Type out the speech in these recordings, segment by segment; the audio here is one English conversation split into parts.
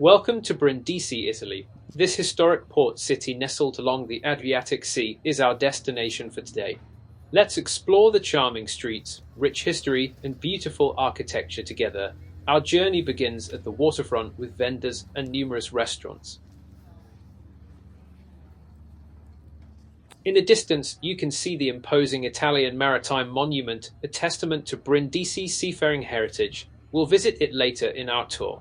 Welcome to Brindisi, Italy. This historic port city nestled along the Adriatic Sea is our destination for today. Let's explore the charming streets, rich history, and beautiful architecture together. Our journey begins at the waterfront with vendors and numerous restaurants. In the distance, you can see the imposing Italian Maritime monument, a testament to Brindisi's seafaring heritage. We'll visit it later in our tour.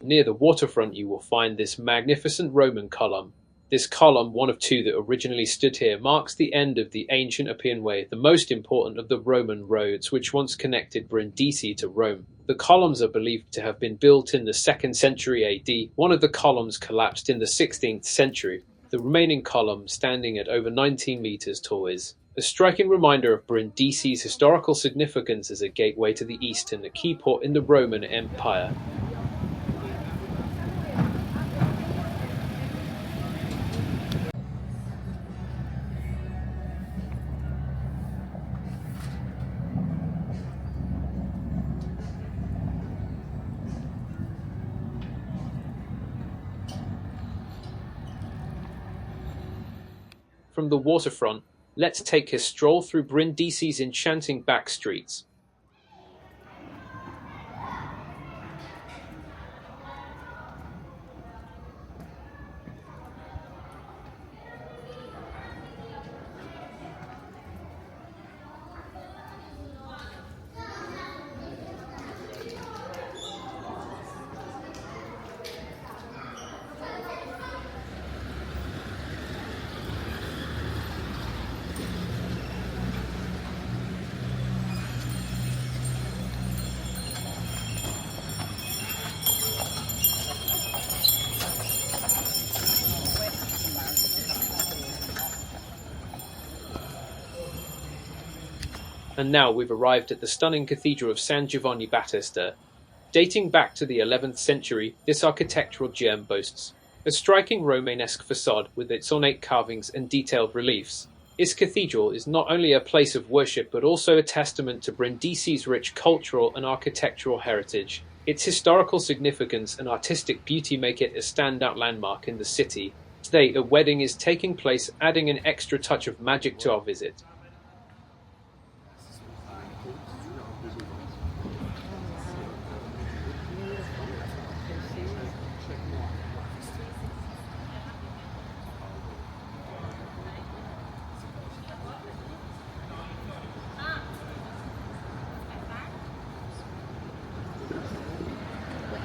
Near the waterfront you will find this magnificent Roman column. This column, one of two that originally stood here, marks the end of the ancient Appian Way, the most important of the Roman roads which once connected Brindisi to Rome. The columns are believed to have been built in the 2nd century AD. One of the columns collapsed in the 16th century. The remaining column, standing at over 19 meters tall, is a striking reminder of Brindisi's historical significance as a gateway to the east and a key port in the Roman Empire. From the waterfront, let's take a stroll through Brindisi's enchanting back streets. And now we've arrived at the stunning Cathedral of San Giovanni Battista. Dating back to the 11th century, this architectural gem boasts a striking Romanesque facade with its ornate carvings and detailed reliefs. This cathedral is not only a place of worship but also a testament to Brindisi's rich cultural and architectural heritage. Its historical significance and artistic beauty make it a standout landmark in the city. Today, a wedding is taking place, adding an extra touch of magic to our visit.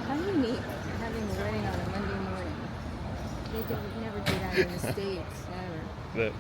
How do you meet having a wedding on a Monday morning? They would never do that in the States, ever.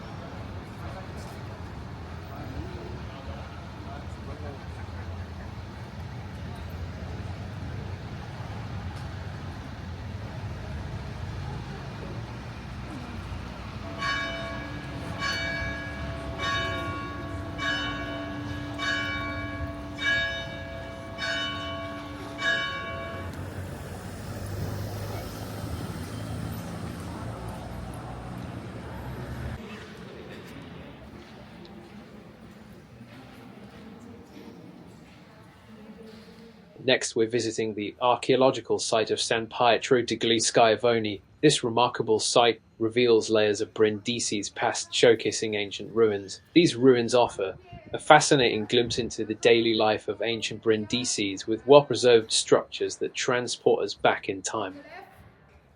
Next, we're visiting the archaeological site of San Pietro degli Schiavoni. This remarkable site reveals layers of Brindisi's past, showcasing ancient ruins. These ruins offer a fascinating glimpse into the daily life of ancient Brindisi's, with well-preserved structures that transport us back in time.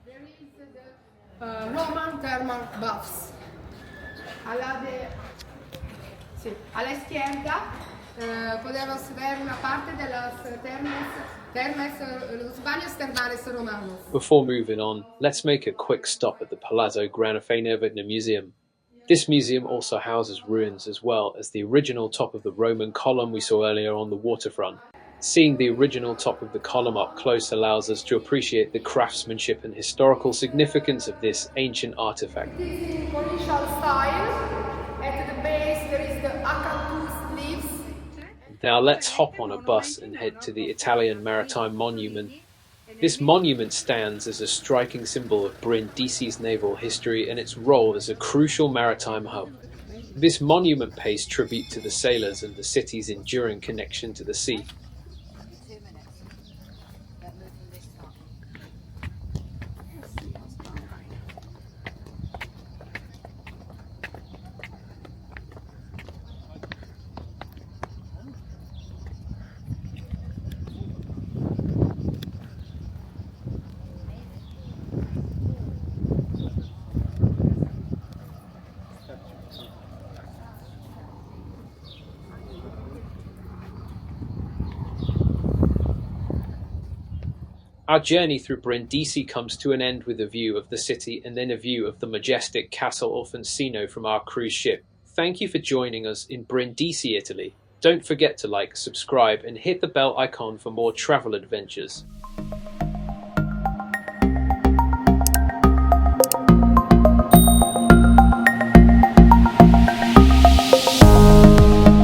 There is the Roman thermal baths. Alla izquierda podemos ver una parte de las los baños termales romanos. Before moving on, let's make a quick stop at the Palazzo Granaei museum. This museum also houses ruins as well as the original top of the Roman column we saw earlier on the waterfront. Seeing the original top of the column up close allows us to appreciate the craftsmanship and historical significance of this ancient artifact. It is in Corinthian style. At the base there is the acanthus leaves. Now let's hop on a bus and head to the Italian Maritime Monument. This monument stands as a striking symbol of Brindisi's naval history and its role as a crucial maritime hub. This monument pays tribute to the sailors and the city's enduring connection to the sea. Our journey through Brindisi comes to an end with a view of the city and then a view of the majestic Castle Alfonsino from our cruise ship. Thank you for joining us in Brindisi, Italy. Don't forget to like, subscribe and hit the bell icon for more travel adventures.